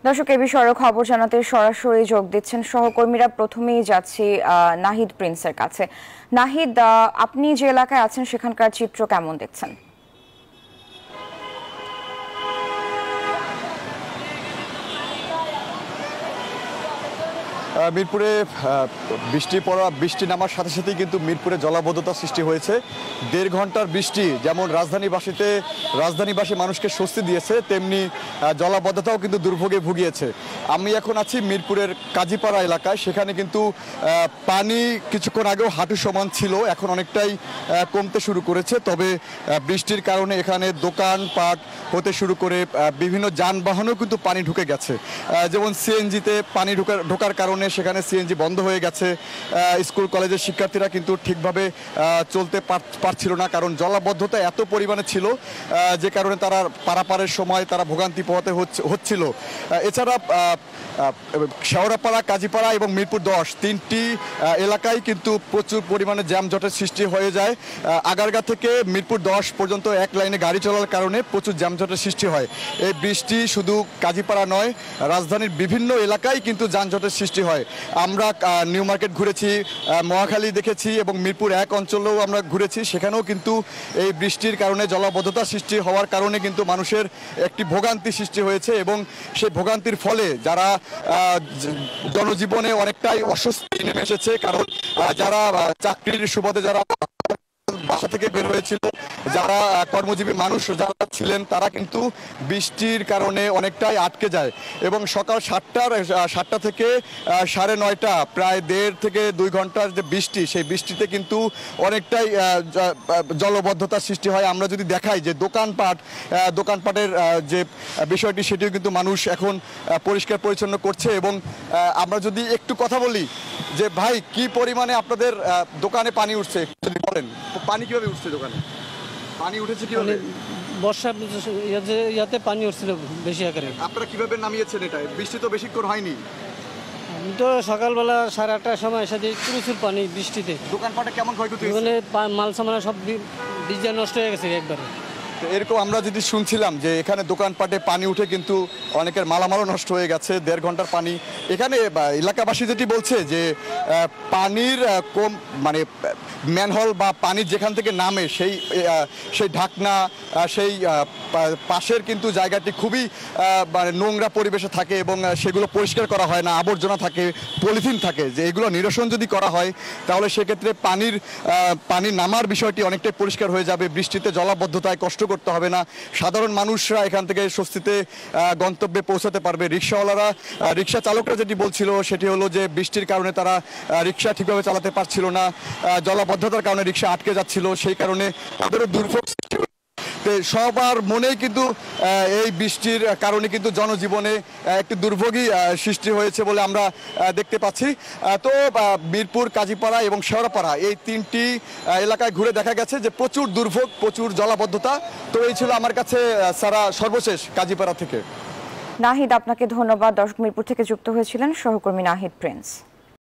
দর্শক, এই বিষয়ে খবর জানাতে সরাসরি যোগ দিচ্ছেন সহকর্মীরা। প্রথমেই যাচ্ছি নাহিদ প্রিন্সের কাছে। নাহিদ, আপনি যে এলাকায় আছেন সেখানকার চিত্র কেমন দেখছেন? মিরপুরে বৃষ্টি নামার সাথে সাথেই কিন্তু মিরপুরে জলাবদ্ধতা সৃষ্টি হয়েছে। 1.5 ঘন্টার বৃষ্টি যেমন রাজধানীবাসী মানুষকে স্বস্তি দিয়েছে, তেমনি জলাবদ্ধতাও কিন্তু দুর্ভোগে ভুগিয়েছে। আমি এখন আছি মিরপুরের কাজীপাড়া এলাকায়। সেখানে কিন্তু পানি কিছুক্ষণ আগেও হাঁটু সমান ছিল, এখন অনেকটাই কমতে শুরু করেছে। তবে বৃষ্টির কারণে এখানে দোকানপাট হতে শুরু করে বিভিন্ন যানবাহনেও কিন্তু পানি ঢুকে গেছে। যেমন সিএনজিতে পানি ঢোকার কারণে সেখানে সিএনজি বন্ধ হয়ে গেছে। স্কুল কলেজের শিক্ষার্থীরা কিন্তু ঠিকভাবে চলতে পারছিল না, কারণ জলাবদ্ধতা এত পরিমাণে ছিল যে কারণে তারা পারাপারের সময় তারা ভোগান্তি পোহাতে হচ্ছিল। এছাড়া শেওড়াপাড়া, কাজীপাড়া এবং মিরপুর 10 তিনটি এলাকায় কিন্তু প্রচুর পরিমাণে জ্যামজটের সৃষ্টি হয়ে যায়। আগারগাঁ থেকে মিরপুর 10 পর্যন্ত এক লাইনে গাড়ি চলার কারণে প্রচুর জ্যামজটের সৃষ্টি হয়। এই বৃষ্টি শুধু কাজীপাড়া নয়, রাজধানীর বিভিন্ন এলাকায় কিন্তু যানজটের সৃষ্টি হয়। আমরা নিউ মার্কেট ঘুরেছি, মহাখালী দেখেছি এবং মিরপুর 1 অঞ্চলেও আমরা ঘুরেছি। সেখানেও কিন্তু এই বৃষ্টির কারণে জলাবদ্ধতা সৃষ্টি হওয়ার কারণে কিন্তু মানুষের একটি ভোগান্তি সৃষ্টি হয়েছে এবং সেই ভোগান্তির ফলে যারা জনজীবনে অনেকটাই অস্বস্তি নেমে এসেছে। কারণ যারা চাকরির সুবাদে যারা বাসা থেকে বের হয়েছিল, যারা কর্মজীবী মানুষ যারা ছিলেন, তারা কিন্তু বৃষ্টির কারণে অনেকটাই আটকে যায় এবং সকাল 7টা থেকে 9:30 প্রায় 1.5 থেকে 2 ঘন্টার যে বৃষ্টি, সেই বৃষ্টিতে কিন্তু অনেকটাই জলবদ্ধতার সৃষ্টি হয়। আমরা যদি দেখাই যে দোকানপাটের যে বিষয়টি, সেটিও কিন্তু মানুষ এখন পরিষ্কার পরিচ্ছন্ন করছে। এবং আমরা যদি একটু কথা বলি যে ভাই, কি পরিমাণে আপনাদের দোকানে পানি উঠছে যদি বলেন। পানি কিভাবে উঠছে দোকানে? পানি উঠেছে কিভাবে? বর্ষা ইয়াতে পানি উঠছিল বেশি আকারে। আপনারা কিভাবে নামিয়েছেন এটা? বৃষ্টি তো বেশিক্ষণ হয়নি। আমি তো সকালবেলা 8:30টার সময় এসে প্রচুর পানি বৃষ্টিতে। দোকানপাটে কেমন ক্ষয়ক্ষতি হয়েছে? মানে মাল সামানা সব ভিজে নষ্ট হয়ে গেছে একবারে। এরকম আমরা যদি শুনছিলাম যে এখানে দোকানপাটে পানি উঠে কিন্তু অনেকের মালামালও নষ্ট হয়ে গেছে। 1.5 ঘন্টার পানি। এখানে এলাকাবাসী যেটি বলছে যে পানির কম মানে ম্যানহোল বা পানি যেখান থেকে নামে সেই ঢাকনা, সেই পাশের কিন্তু জায়গাটি খুবই মানে নোংরা পরিবেশে থাকে এবং সেগুলো পরিষ্কার করা হয় না। আবর্জনা থাকে, পলিথিন থাকে। যে এগুলো নিরসন যদি করা হয় তাহলে সেক্ষেত্রে পানি নামার বিষয়টি অনেকটাই পরিষ্কার হয়ে যাবে। বৃষ্টিতে জলাবদ্ধতায় কষ্ট করতে হবে না। সাধারণ মানুষরা এখান থেকে স্বস্তিতে গন্তব্যে পৌঁছাতে পারবে। রিক্সা চালকরা যেটি বলছিল সেটি হলো যে বৃষ্টির কারণে তারা রিক্সা ঠিকভাবে চালাতে পারছিল না, জলাবদ্ধতার কারণে রিক্সা আটকে যাচ্ছিল, সেই কারণে তাদেরও দুর্ভোগ সৃষ্টি। সবার মনেই কিন্তু এই বৃষ্টির কারণে কিন্তু জনজীবনে একটি দুর্ভোগই সৃষ্টি হয়েছে বলে আমরা দেখতে পাচ্ছি। তো মিরপুর, কাজীপাড়া এবং শেওড়াপাড়া এই তিনটি এলাকায় ঘুরে দেখা গেছে যে প্রচুর দুর্ভোগ, প্রচুর জলাবদ্ধতা। তো এই ছিল আমার কাছে সারা সর্বশেষ কাজীপাড়া থেকে। নাহিদ, আপনাকে ধন্যবাদ। দর্শক, মিরপুর থেকে যুক্ত হয়েছিলেন সহকর্মী নাহিদ প্রিন্স।